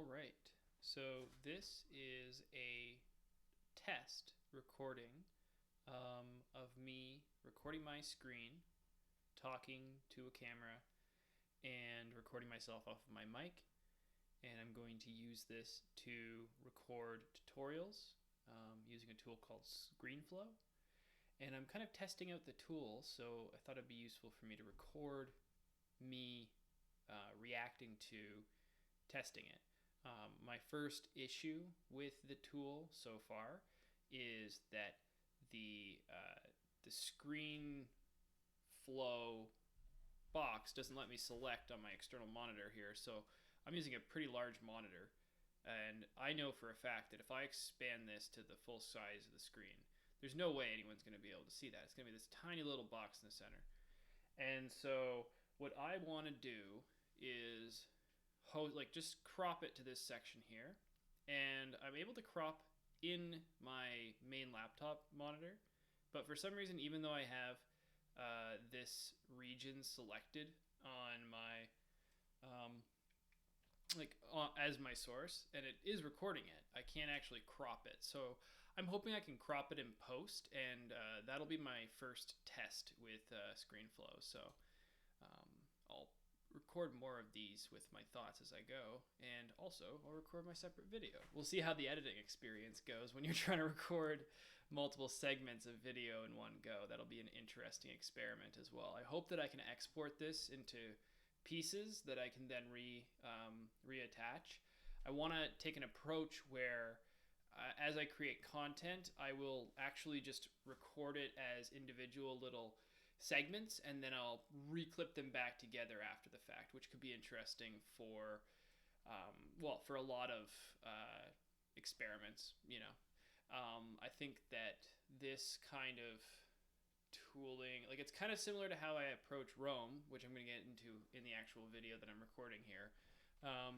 All right, so this is a test recording of me recording my screen, talking to a camera, and recording myself off of my mic. And I'm going to use this to record tutorials using a tool called Screenflow. And I'm kind of testing out the tool, so I thought it'd be useful for me to record me reacting to testing it. My first issue with the tool so far is that the screen flow box doesn't let me select on my external monitor here, so I'm using a pretty large monitor, and I know for a fact that if I expand this to the full size of the screen, there's no way anyone's going to be able to see that. It's going to be this tiny little box in the center. And so what I want to do is just crop it to this section here, and I'm able to crop in my main laptop monitor, but for some reason, even though I have this region selected on my as my source, and it is recording it, I can't actually crop it. So I'm hoping I can crop it in post, and that'll be my first test with Screenflow. So I'll record more of these with my thoughts as I go, and also I'll record my separate video. We'll see how the editing experience goes when you're trying to record multiple segments of video in one go. That'll be an interesting experiment as well. I hope that I can export this into pieces that I can then reattach. I want to take an approach where as I create content, I will actually just record it as individual little segments, and then I'll reclip them back together after the fact, which could be interesting for for a lot of experiments. I think that this kind of tooling, it's kind of similar to how I approach Roam, which I'm going to get into in the actual video that I'm recording here.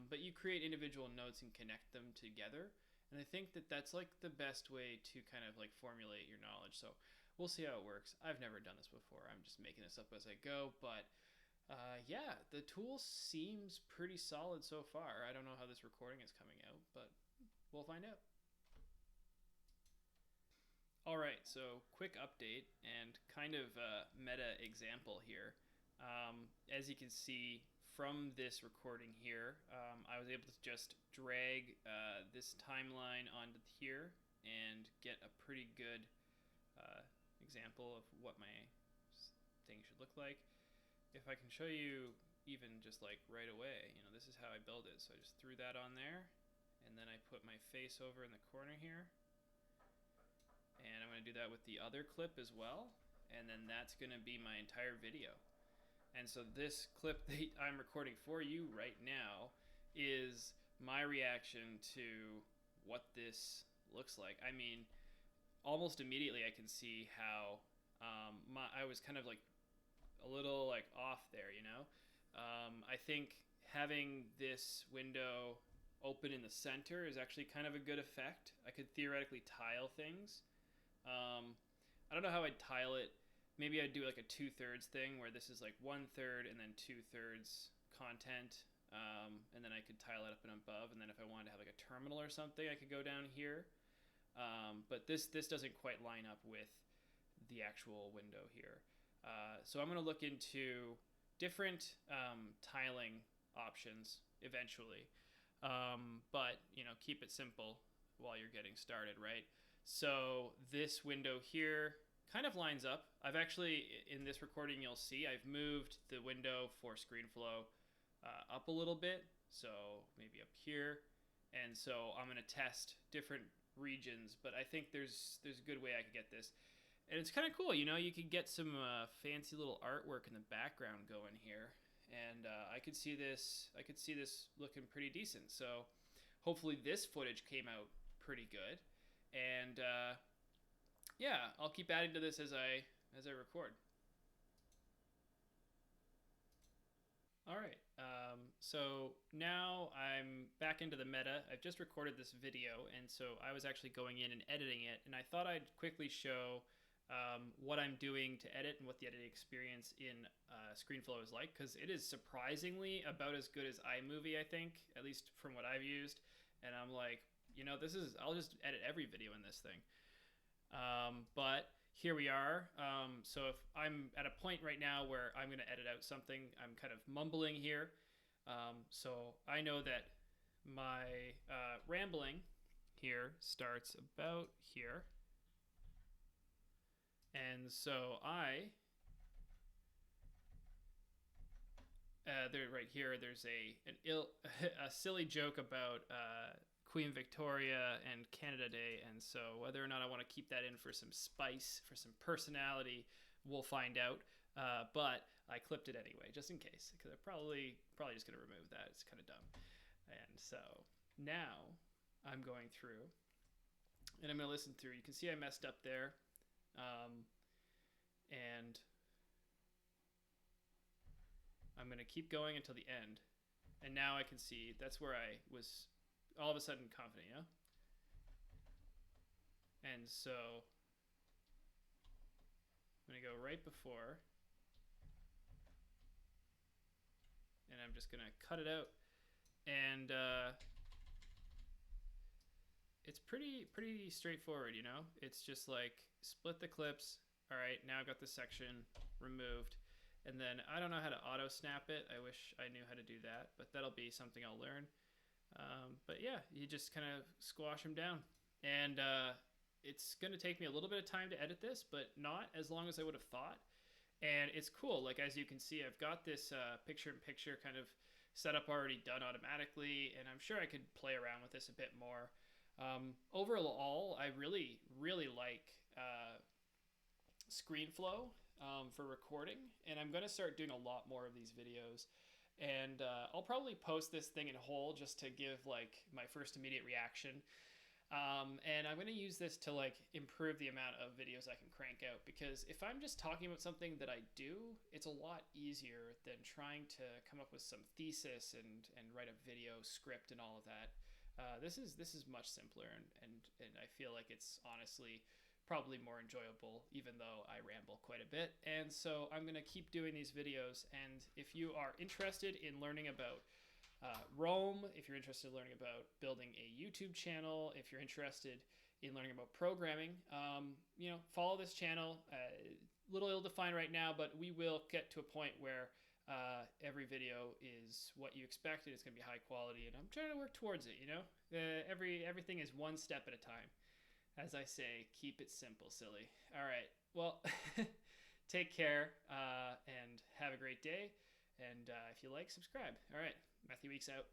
But you create individual notes and connect them together, and I think that that's the best way to kind of formulate your knowledge. So we'll see how it works. I've never done this before. I'm just making this up as I go, but yeah, the tool seems pretty solid so far. I don't know how this recording is coming out, but we'll find out. All right, so quick update and kind of a meta example here. As you can see from this recording here, I was able to just drag this timeline onto here and get a pretty good example of what my thing should look like. If I can show you even just right away, this is how I build it. So I just threw that on there, and then I put my face over in the corner here. And I'm going to do that with the other clip as well, and then that's going to be my entire video. And so this clip that I'm recording for you right now is my reaction to what this looks like. I mean, almost immediately I can see how I was kind of a little off there, I think having this window open in the center is actually kind of a good effect. I could theoretically tile things. I don't know how I'd tile it. Maybe I'd do a 2/3 thing where this is 1/3 and then 2/3 content, and then I could tile it up and above, and then if I wanted to have a terminal or something, I could go down here. But this doesn't quite line up with the actual window here. So I'm going to look into different tiling options eventually, but keep it simple while you're getting started, right? So this window here kind of lines up. I've actually, in this recording, you'll see I've moved the window for Screenflow up a little bit, so maybe up here. And so I'm going to test different regions, but I think there's a good way I could get this. And it's kind of cool, you could get some fancy little artwork in the background going here. And I could see this looking pretty decent. So hopefully this footage came out pretty good. And yeah, I'll keep adding to this as I record. All right, so now I'm back into the meta. I've just recorded this video, and so I was actually going in and editing it, and I thought I'd quickly show what I'm doing to edit and what the editing experience in Screenflow is like, because it is surprisingly about as good as iMovie, I think, at least from what I've used. And I'm like, I'll just edit every video in this thing. But here we are. So if I'm at a point right now where I'm going to edit out something, I'm kind of mumbling here. So I know that my rambling here starts about here. And so there right here, there's a silly joke about Queen Victoria and Canada Day, and so whether or not I want to keep that in for some spice, for some personality, we'll find out. But I clipped it anyway, just in case, because I'm probably just gonna remove that. It's kind of dumb. And so now I'm going through, and I'm gonna listen through. You can see I messed up there, and I'm gonna keep going until the end. And now I can see that's where I was all of a sudden confident, yeah? And so I'm going to go right before, and I'm just going to cut it out. And it's pretty straightforward, you know? It's just like split the clips. All right, now I've got this section removed. And then I don't know how to auto snap it. I wish I knew how to do that, but that'll be something I'll learn. But yeah, you just kind of squash them down. And it's going to take me a little bit of time to edit this, but not as long as I would have thought. And it's cool. Like, as you can see, I've got this picture-in-picture kind of setup already done automatically, and I'm sure I could play around with this a bit more. Overall, I really like Screenflow for recording, and I'm going to start doing a lot more of these videos. And I'll probably post this thing in whole just to give like my first immediate reaction. And I'm going to use this to like improve the amount of videos I can crank out, because if I'm just talking about something that I do, it's a lot easier than trying to come up with some thesis and write a video script and all of that. This is much simpler, and I feel like it's honestly probably more enjoyable, even though I ramble quite a bit. And so I'm going to keep doing these videos. And if you are interested in learning about Rome, if you're interested in learning about building a YouTube channel, if you're interested in learning about programming, follow this channel. Little ill-defined right now, but we will get to a point where every video is what you expected. It's going to be high quality, and I'm trying to work towards it, you know? Everything is one step at a time. As I say, keep it simple, silly. All right. Well, take care and have a great day. And if you like, subscribe. All right. Matthew Weeks out.